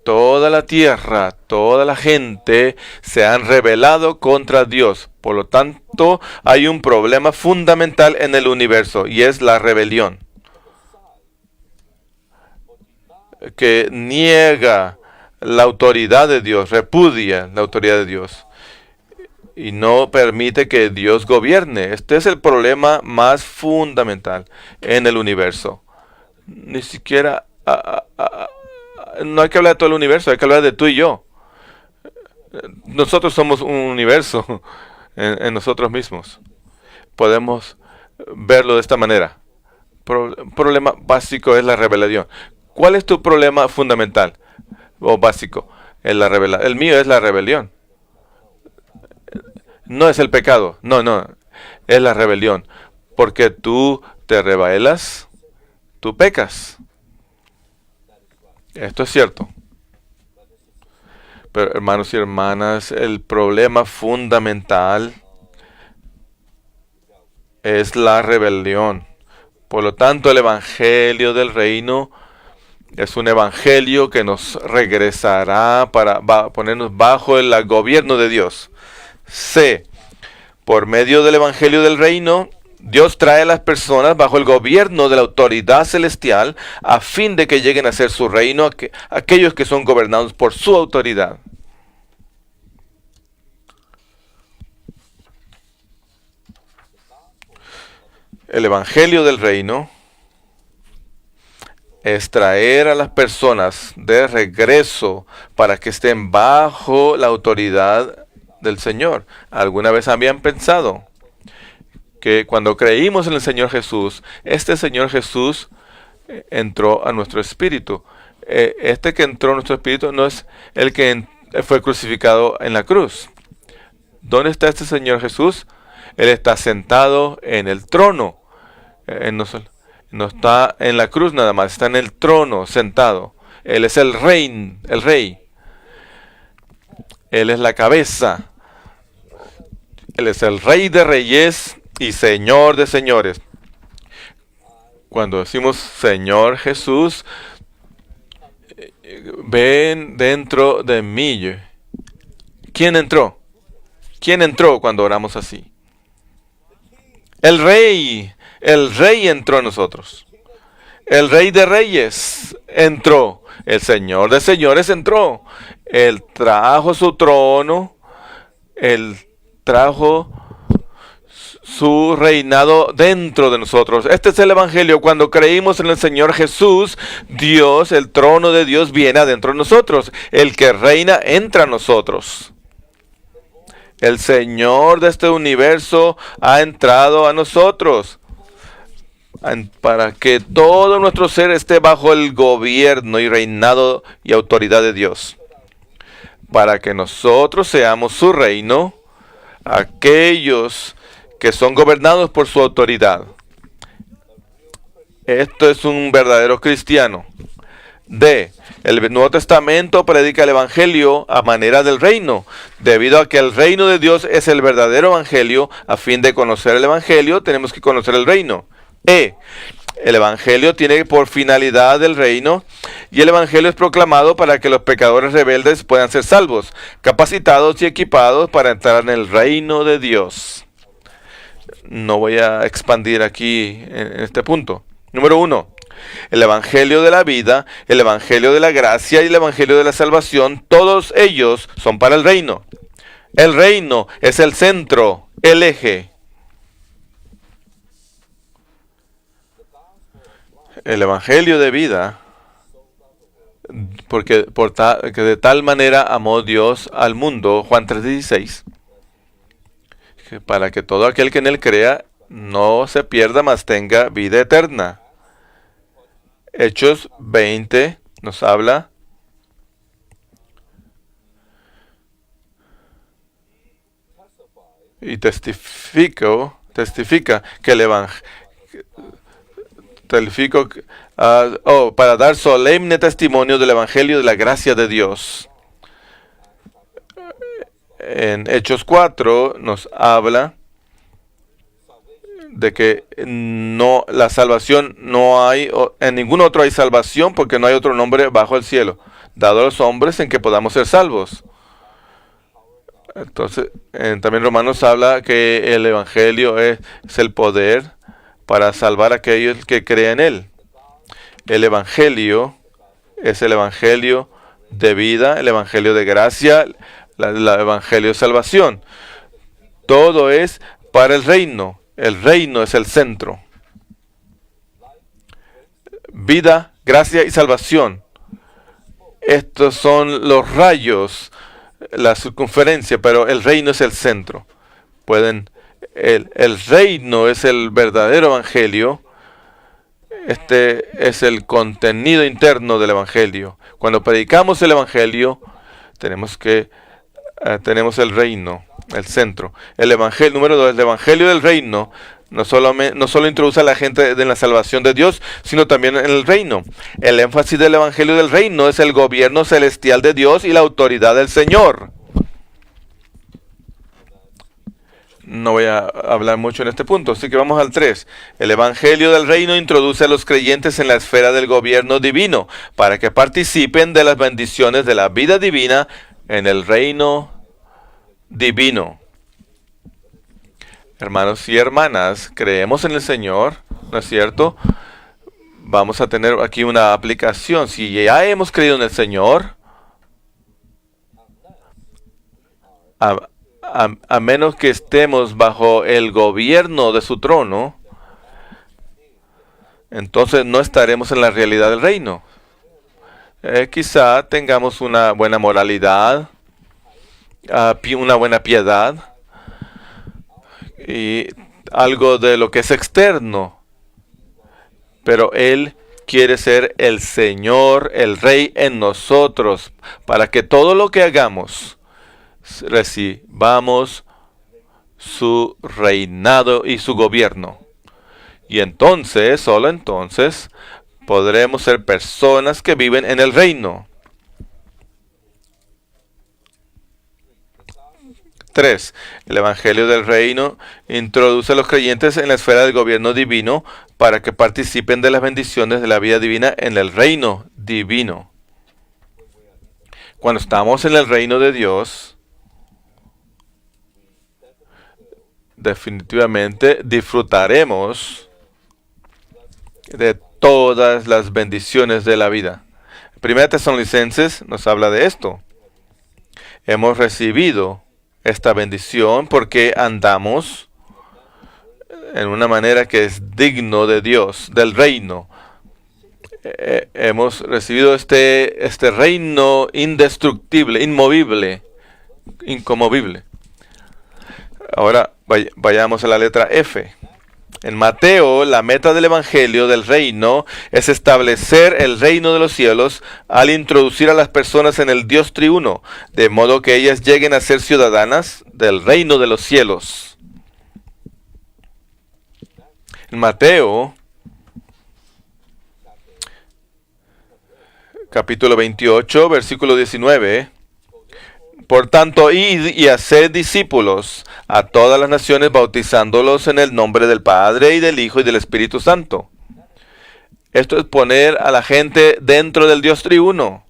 Toda la tierra, toda la gente se han rebelado contra Dios. Por lo tanto, hay un problema fundamental en el universo y es la rebelión, que niega la autoridad de Dios, repudia la autoridad de Dios y no permite que Dios gobierne. Este es el problema más fundamental en el universo. Ni siquiera no hay que hablar de todo el universo, hay que hablar de tú y yo. Nosotros somos un universo en nosotros mismos. Podemos verlo de esta manera. Problema básico es la rebelión. ¿Cuál es tu problema fundamental o básico? El mío es la rebelión. No es el pecado. No. Es la rebelión. Porque tú te rebelas, tú pecas. Esto es cierto. Pero hermanos y hermanas, el problema fundamental es la rebelión. Por lo tanto, el evangelio del reino es un evangelio que nos regresará para ponernos bajo el gobierno de Dios. C. Por medio del evangelio del reino, Dios trae a las personas bajo el gobierno de la autoridad celestial a fin de que lleguen a ser su reino aquellos que son gobernados por su autoridad. El evangelio del reino es traer a las personas de regreso para que estén bajo la autoridad del Señor. ¿Alguna vez habían pensado que cuando creímos en el Señor Jesús, este Señor Jesús entró a nuestro espíritu. Este que entró a nuestro espíritu no es el que fue crucificado en la cruz. ¿Dónde está este Señor Jesús? Él está sentado en el trono. No está en la cruz nada más, está en el trono sentado. Él es el rey, el rey. Él es la cabeza. Él es el Rey de Reyes y Señor de Señores. Cuando decimos Señor Jesús, ven dentro de mí. ¿Quién entró? ¿Quién entró cuando oramos así? El Rey entró en nosotros. El Rey de Reyes entró. El Señor de Señores entró. Él trajo su trono. Él trajo su reinado dentro de nosotros. Este es el Evangelio. Cuando creímos en el Señor Jesús, Dios, el trono de Dios viene adentro de nosotros. El que reina entra a nosotros. El Señor de este universo ha entrado a nosotros para que todo nuestro ser esté bajo el gobierno y reinado y autoridad de Dios. Para que nosotros seamos su reino, aquellos que son gobernados por su autoridad. Esto es un verdadero cristiano. El Nuevo Testamento predica el Evangelio a manera del reino. Debido a que el reino de Dios es el verdadero Evangelio, a fin de conocer el Evangelio, tenemos que conocer el reino. El Evangelio tiene por finalidad el reino, y el Evangelio es proclamado para que los pecadores rebeldes puedan ser salvos, capacitados y equipados para entrar en el reino de Dios. No voy a expandir aquí en este punto. Número 1. El Evangelio de la vida, el Evangelio de la gracia y el Evangelio de la salvación, todos ellos son para el reino. El reino es el centro, el eje. El Evangelio de vida, porque que de tal manera amó Dios al mundo, Juan 3:16, para que todo aquel que en él crea no se pierda, mas tenga vida eterna. Hechos 20 nos habla y testifica que el Evangelio, para dar solemne testimonio del Evangelio de la gracia de Dios. En Hechos 4 nos habla de que la salvación no hay, en ningún otro hay salvación, porque no hay otro nombre bajo el cielo dado a los hombres en que podamos ser salvos. Entonces, también Romanos habla que el Evangelio es el poder para salvar a aquellos que creen en él. El Evangelio es el Evangelio de vida, el Evangelio de gracia, el Evangelio de salvación. Todo es para el reino. El reino es el centro. Vida, gracia y salvación. Estos son los rayos, la circunferencia, pero el reino es el centro. El reino es el verdadero evangelio. Este es el contenido interno del evangelio. Cuando predicamos el evangelio, tenemos el reino, el centro. El evangelio, número 2, el evangelio del reino no solo introduce a la gente en la salvación de Dios, sino también en el reino. El énfasis del evangelio del reino es el gobierno celestial de Dios y la autoridad del Señor. No voy a hablar mucho en este punto, así que vamos al 3. El Evangelio del Reino introduce a los creyentes en la esfera del gobierno divino, para que participen de las bendiciones de la vida divina en el reino divino. Hermanos y hermanas, creemos en el Señor, ¿no es cierto? Vamos a tener aquí una aplicación. Si ya hemos creído en el Señor, a menos que estemos bajo el gobierno de su trono, entonces no estaremos en la realidad del reino. Quizá tengamos una buena moralidad, una buena piedad, y algo de lo que es externo, pero Él quiere ser el Señor, el Rey en nosotros, para que todo lo que hagamos recibamos su reinado y su gobierno. Y entonces, solo entonces, podremos ser personas que viven en el reino. 3. El Evangelio del Reino introduce a los creyentes en la esfera del gobierno divino para que participen de las bendiciones de la vida divina en el reino divino. Cuando estamos en el reino de Dios, definitivamente disfrutaremos de todas las bendiciones de la vida. Primera Tesalonicenses nos habla de esto. Hemos recibido esta bendición porque andamos en una manera que es digno de Dios, del reino. Hemos recibido este reino indestructible, inmovible, inconmovible. Ahora vayamos a la letra F. En Mateo, la meta del Evangelio del Reino es establecer el reino de los cielos al introducir a las personas en el Dios triuno, de modo que ellas lleguen a ser ciudadanas del reino de los cielos. En Mateo, capítulo 28, versículo 19... Por tanto, id y haced discípulos a todas las naciones, bautizándolos en el nombre del Padre, y del Hijo, y del Espíritu Santo. Esto es poner a la gente dentro del Dios triuno.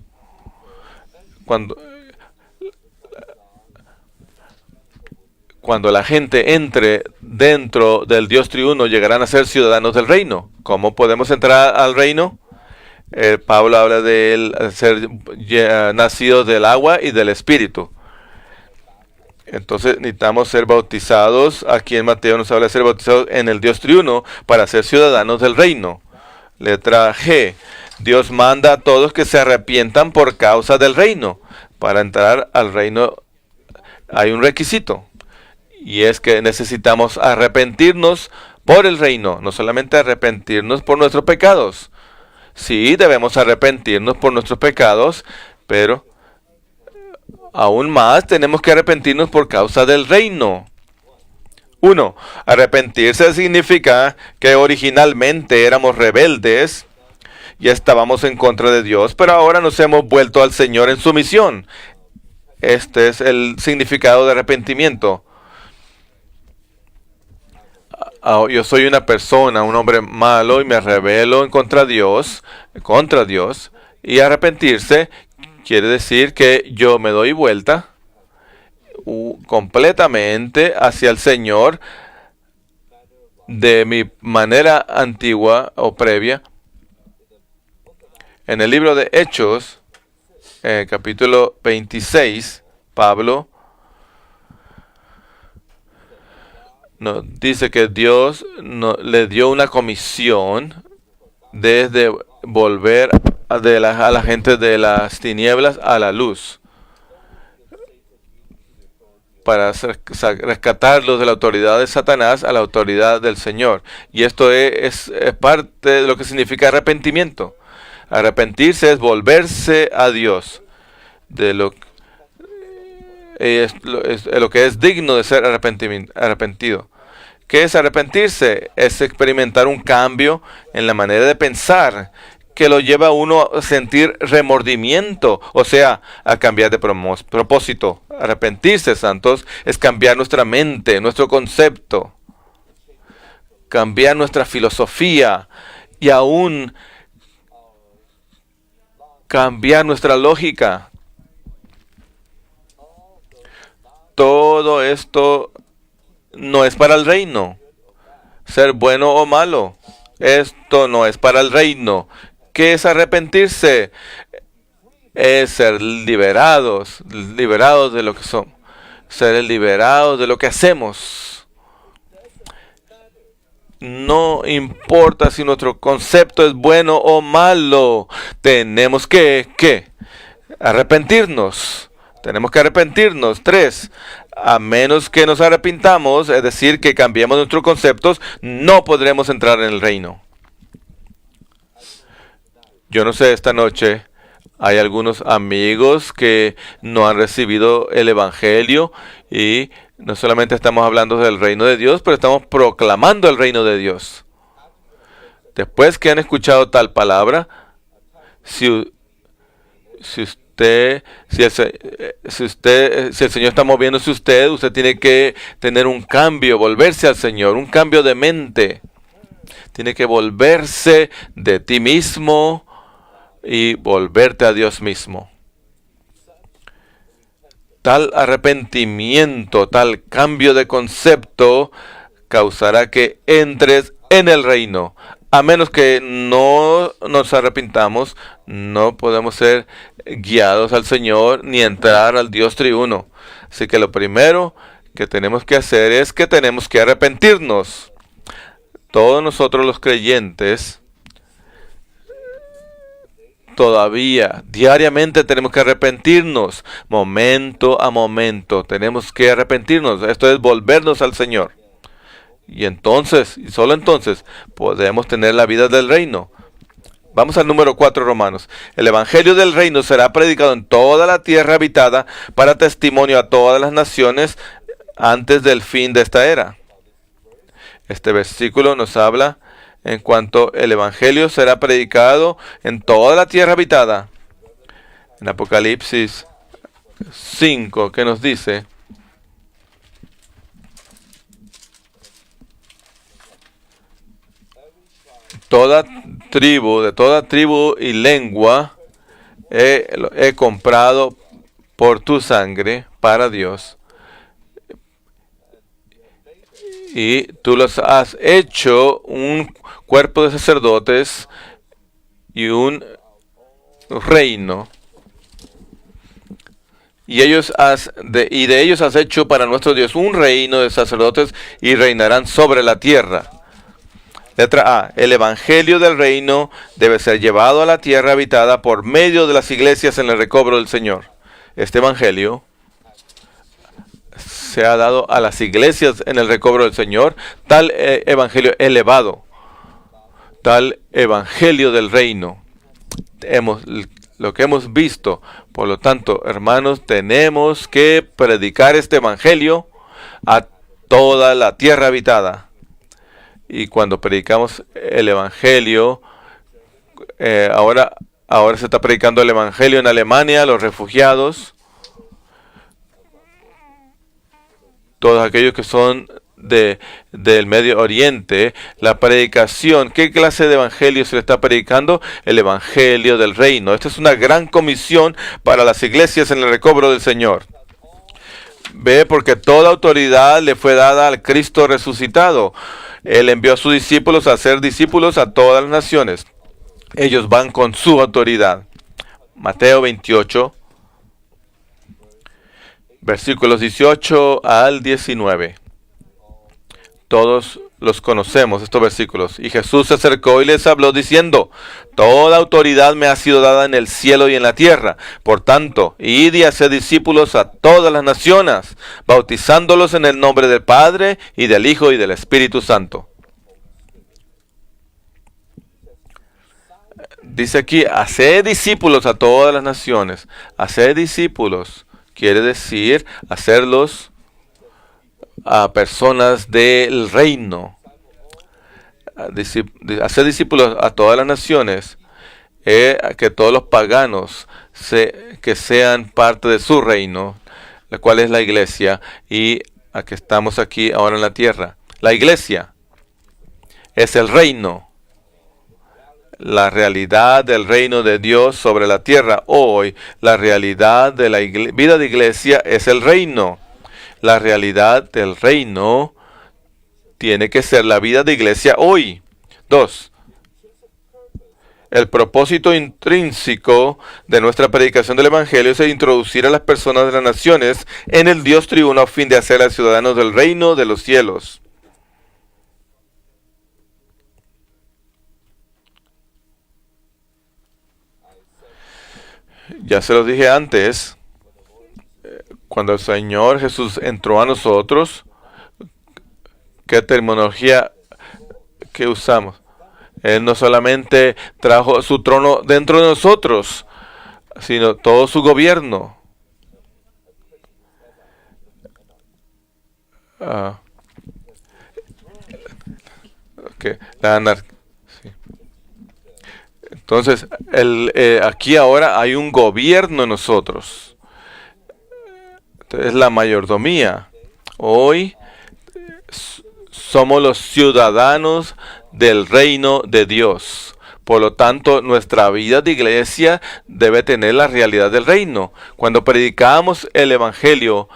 Cuando la gente entre dentro del Dios triuno, llegarán a ser ciudadanos del reino. ¿Cómo podemos entrar al reino? Pablo habla de él ser nacidos del agua y del espíritu. Entonces necesitamos ser bautizados. Aquí en Mateo nos habla de ser bautizados en el Dios triuno para ser ciudadanos del reino. Letra G. Dios manda a todos que se arrepientan por causa del reino. Para entrar al reino hay un requisito. Y es que necesitamos arrepentirnos por el reino. No solamente arrepentirnos por nuestros pecados. Sí, debemos arrepentirnos por nuestros pecados, pero aún más tenemos que arrepentirnos por causa del reino. 1. Arrepentirse significa que originalmente éramos rebeldes y estábamos en contra de Dios, pero ahora nos hemos vuelto al Señor en sumisión. Este es el significado de arrepentimiento. Yo soy una persona, un hombre malo, y me rebelo en contra de Dios, y arrepentirse quiere decir que yo me doy vuelta completamente hacia el Señor de mi manera antigua o previa. En el libro de Hechos, capítulo 26, Pablo nos dice que Dios le dio una comisión desde volver a la gente de las tinieblas a la luz, para rescatarlos de la autoridad de Satanás a la autoridad del Señor. Y esto es parte de lo que significa arrepentimiento. Arrepentirse es volverse a Dios de lo que es digno de ser arrepentido. ¿Qué es arrepentirse? Es experimentar un cambio en la manera de pensar que lo lleva a uno a sentir remordimiento, o sea, a cambiar de propósito. Arrepentirse, santos, es cambiar nuestra mente, nuestro concepto, cambiar nuestra filosofía y aún cambiar nuestra lógica. Todo esto no es para el reino. Ser bueno o malo, esto no es para el reino. ¿Qué es arrepentirse? Es ser liberados de lo que somos, ser liberados de lo que hacemos. No importa si nuestro concepto es bueno o malo, tenemos que arrepentirnos. Tenemos que arrepentirnos. 3. A menos que nos arrepintamos, es decir, que cambiemos nuestros conceptos, no podremos entrar en el reino. Yo no sé, esta noche hay algunos amigos que no han recibido el Evangelio y no solamente estamos hablando del reino de Dios, pero estamos proclamando el reino de Dios. Después que han escuchado tal palabra, si el Señor está moviéndose usted tiene que tener un cambio, volverse al Señor, un cambio de mente. Tiene que volverse de ti mismo y volverte a Dios mismo. Tal arrepentimiento, tal cambio de concepto causará que entres en el reino. A menos que no nos arrepintamos, no podemos ser guiados al Señor ni entrar al Dios triuno. Así que lo primero que tenemos que hacer es que tenemos que arrepentirnos. Todos nosotros los creyentes todavía, diariamente tenemos que arrepentirnos, momento a momento, tenemos que arrepentirnos. Esto es volvernos al Señor. Y entonces, y solo entonces, podemos tener la vida del reino. Vamos al número 4, Romanos. El Evangelio del reino será predicado en toda la tierra habitada para testimonio a todas las naciones antes del fin de esta era. Este versículo nos habla en cuanto el Evangelio será predicado en toda la tierra habitada. En Apocalipsis 5, ¿qué nos dice? De toda tribu y lengua he comprado por tu sangre para Dios. Y tú los has hecho un cuerpo de sacerdotes y un reino. Y de ellos has hecho para nuestro Dios un reino de sacerdotes y reinarán sobre la tierra. Letra A. El Evangelio del reino debe ser llevado a la tierra habitada por medio de las iglesias en el recobro del Señor. Este Evangelio se ha dado a las iglesias en el recobro del Señor, tal evangelio elevado, tal evangelio del reino. Lo que hemos visto, por lo tanto, hermanos, tenemos que predicar este evangelio a toda la tierra habitada. Y cuando predicamos el evangelio, ahora se está predicando el evangelio en Alemania, los refugiados, todos aquellos que son del Medio Oriente, la predicación. ¿Qué clase de evangelio se le está predicando? El evangelio del reino. Esta es una gran comisión para las iglesias en el recobro del Señor. Ve, porque toda autoridad le fue dada al Cristo resucitado. Él envió a sus discípulos a ser discípulos a todas las naciones. Ellos van con su autoridad. Mateo 28. Versículos 18 al 19. Todos los conocemos, estos versículos. Y Jesús se acercó y les habló diciendo: toda autoridad me ha sido dada en el cielo y en la tierra. Por tanto, id y haced discípulos a todas las naciones, bautizándolos en el nombre del Padre, y del Hijo, y del Espíritu Santo. Dice aquí, haced discípulos a todas las naciones. Haced discípulos quiere decir hacerlos a personas del reino. Hacer discípulos a todas las naciones, que todos los paganos que sean parte de su reino, la cual es la iglesia, y a que estamos aquí ahora en la tierra. La iglesia es el reino, la realidad del reino de Dios sobre la tierra. Hoy, la realidad de la vida de iglesia es el reino. La realidad del reino tiene que ser la vida de iglesia hoy. 2. El propósito intrínseco de nuestra predicación del Evangelio es introducir a las personas de las naciones en el Dios triuno a fin de hacerlas ciudadanos del reino de los cielos. Ya se los dije antes, Cuando el Señor Jesús entró a nosotros, ¿qué terminología que usamos? Él no solamente trajo su trono dentro de nosotros, sino todo su gobierno. Okay. Sí. Entonces, aquí ahora hay un gobierno en nosotros. Es la mayordomía. Hoy somos los ciudadanos del reino de Dios. Por lo tanto, nuestra vida de iglesia debe tener la realidad del reino. Cuando predicamos el evangelio,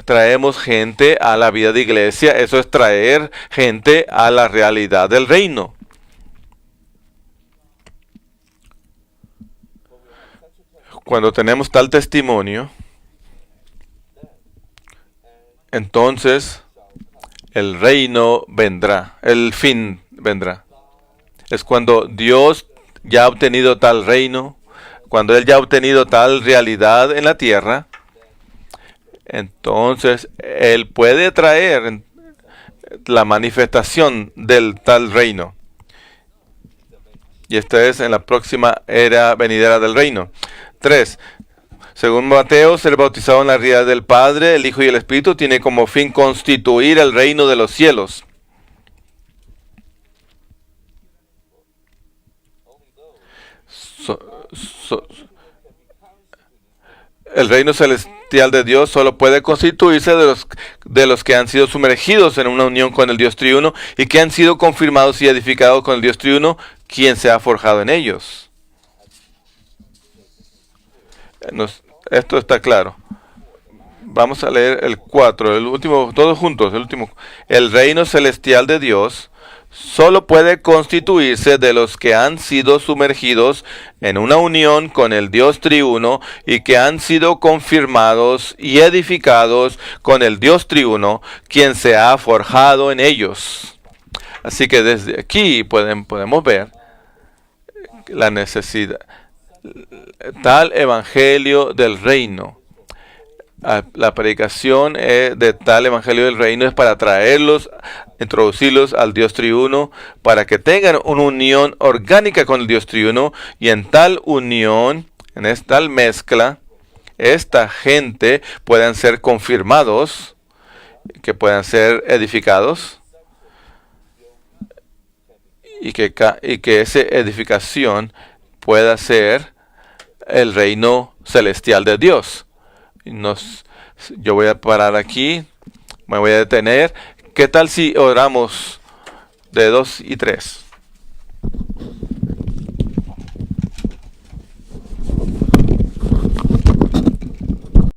traemos gente a la vida de iglesia. Eso es traer gente a la realidad del reino. Cuando tenemos tal testimonio, entonces el reino vendrá, el fin vendrá. Es cuando Dios ya ha obtenido tal reino, cuando Él ya ha obtenido tal realidad en la tierra, entonces Él puede traer la manifestación del tal reino. Y esta es en la próxima era venidera del reino. 3. Según Mateo, ser bautizado en la realidad del Padre, el Hijo y el Espíritu tiene como fin constituir el reino de los cielos. El reino celestial de Dios solo puede constituirse de los que han sido sumergidos en una unión con el Dios triuno y que han sido confirmados y edificados con el Dios triuno, quien se ha forjado en ellos. Esto está claro. Vamos a leer el 4, el último, todos juntos, el último. El reino celestial de Dios solo puede constituirse de los que han sido sumergidos en una unión con el Dios triuno y que han sido confirmados y edificados con el Dios triuno, quien se ha forjado en ellos. Así que desde aquí podemos ver la necesidad. Tal evangelio del reino. La predicación de tal evangelio del reino es para traerlos, introducirlos al Dios triuno, para que tengan una unión orgánica con el Dios triuno, y en tal unión, en tal mezcla, esta gente puedan ser confirmados, que puedan ser edificados, y que esa edificación pueda ser el reino celestial de Dios. Yo voy a parar aquí, me voy a detener. ¿Qué tal si oramos de 2 y 3?